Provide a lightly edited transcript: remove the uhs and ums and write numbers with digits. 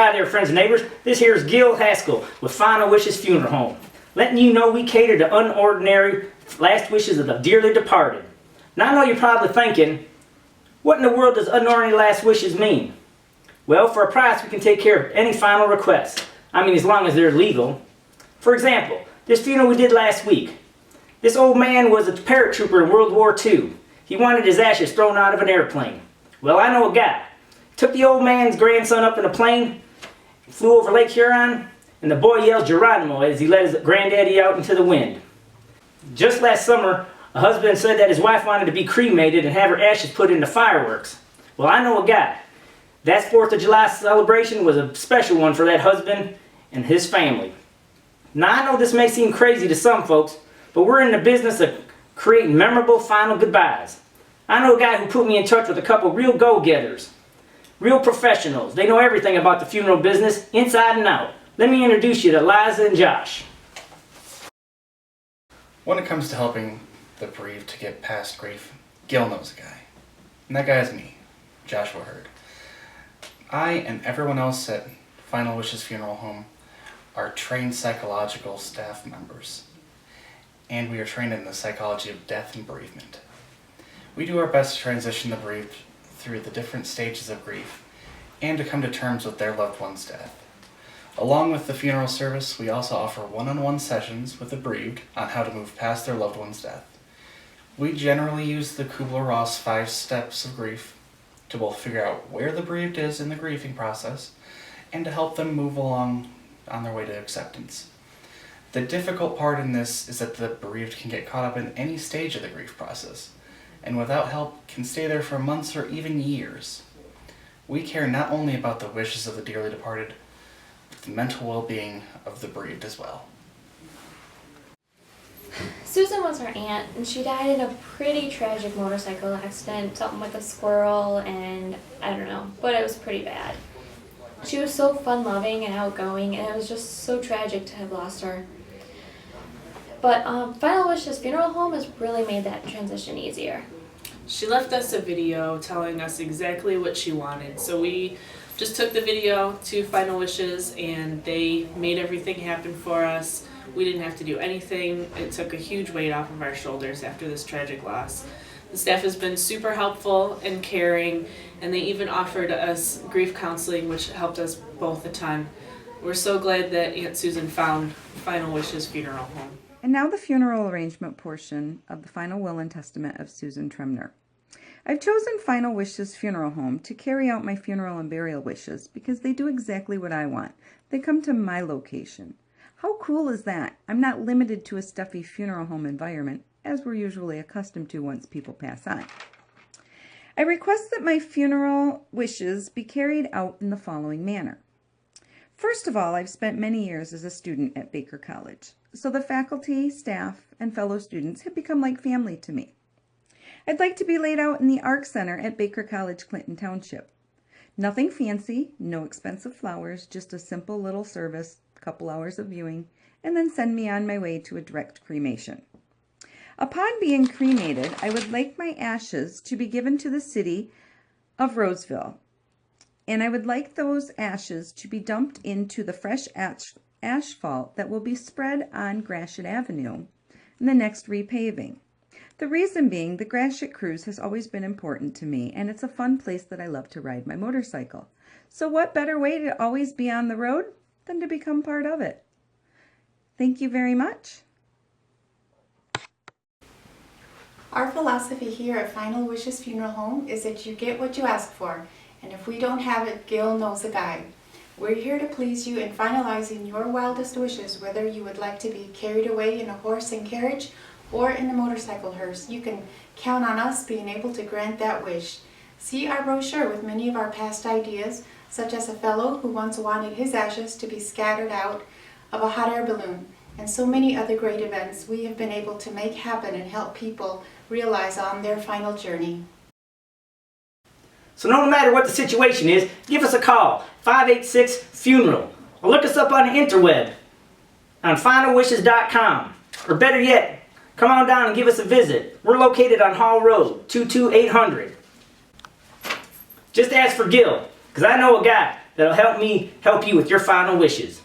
Hi there, friends and neighbors. This here is Gil Haskell with Final Wishes Funeral Home, letting you know we cater to unordinary last wishes of the dearly departed. Now I know you're probably thinking, what in the world does unordinary last wishes mean? Well, for a price we can take care of any final request. I mean, as long as they're legal. For example, this funeral we did last week. This old man was a paratrooper in World War II. He wanted his ashes thrown out of an airplane. Well, I know a guy. Took the old man's grandson up in a plane, flew over Lake Huron, and the boy yells Geronimo as he let his granddaddy out into the wind. Just last summer, a husband said that his wife wanted to be cremated and have her ashes put into fireworks. Well, I know a guy. That 4th of July celebration was a special one for that husband and his family. Now, I know this may seem crazy to some folks, but we're in the business of creating memorable final goodbyes. I know a guy who put me in touch with a couple real go-getters. Real professionals. They know everything about the funeral business, inside and out. Let me introduce you to Liza and Josh. When it comes to helping the bereaved to get past grief, Gil knows a guy. And that guy is me, Joshua Hurd. I and everyone else at Final Wishes Funeral Home are trained psychological staff members. And we are trained in the psychology of death and bereavement. We do our best to transition the bereaved through the different stages of grief and to come to terms with their loved one's death. Along with the funeral service, we also offer one-on-one sessions with the bereaved on how to move past their loved one's death. We generally use the Kubler-Ross 5 steps of grief to both figure out where the bereaved is in the grieving process and to help them move along on their way to acceptance. The difficult part in this is that the bereaved can get caught up in any stage of the grief process, and without help can stay there for months or even years. We care not only about the wishes of the dearly departed, but the mental well-being of the bereaved as well. Susan was our aunt, and she died in a pretty tragic motorcycle accident, something with a squirrel, and I don't know, but it was pretty bad. She was so fun-loving and outgoing, and it was just so tragic to have lost her. But Final Wishes Funeral Home has really made that transition easier. She left us a video telling us exactly what she wanted. So we just took the video to Final Wishes and they made everything happen for us. We didn't have to do anything. It took a huge weight off of our shoulders after this tragic loss. The staff has been super helpful and caring, and they even offered us grief counseling, which helped us both a ton. We're so glad that Aunt Susan found Final Wishes Funeral Home. And now the funeral arrangement portion of the final will and testament of Susan Tremner. I've chosen Final Wishes Funeral Home to carry out my funeral and burial wishes because they do exactly what I want. They come to my location. How cool is that? I'm not limited to a stuffy funeral home environment, as we're usually accustomed to once people pass on. I request that my funeral wishes be carried out in the following manner. First of all, I've spent many years as a student at Baker College, so the faculty, staff, and fellow students have become like family to me. I'd like to be laid out in the Arc Center at Baker College, Clinton Township. Nothing fancy, no expensive flowers, just a simple little service, couple hours of viewing, and then send me on my way to a direct cremation. Upon being cremated, I would like my ashes to be given to the city of Roseville, and I would like those ashes to be dumped into the fresh asphalt that will be spread on Gratiot Avenue in the next repaving. The reason being, the Gratiot Cruise has always been important to me, and it's a fun place that I love to ride my motorcycle. So what better way to always be on the road than to become part of it? Thank you very much. Our philosophy here at Final Wishes Funeral Home is that you get what you ask for, and if we don't have it, Gil knows a guy. We're here to please you in finalizing your wildest wishes, whether you would like to be carried away in a horse and carriage or in a motorcycle hearse. You can count on us being able to grant that wish. See our brochure with many of our past ideas, such as a fellow who once wanted his ashes to be scattered out of a hot air balloon, and so many other great events we have been able to make happen and help people realize on their final journey. So no matter what the situation is, give us a call, 586-FUNERAL, or look us up on the interweb on finalwishes.com, or better yet, come on down and give us a visit. We're located on Hall Road, 22800. Just ask for Gil, because I know a guy. that'll help me help you with your final wishes.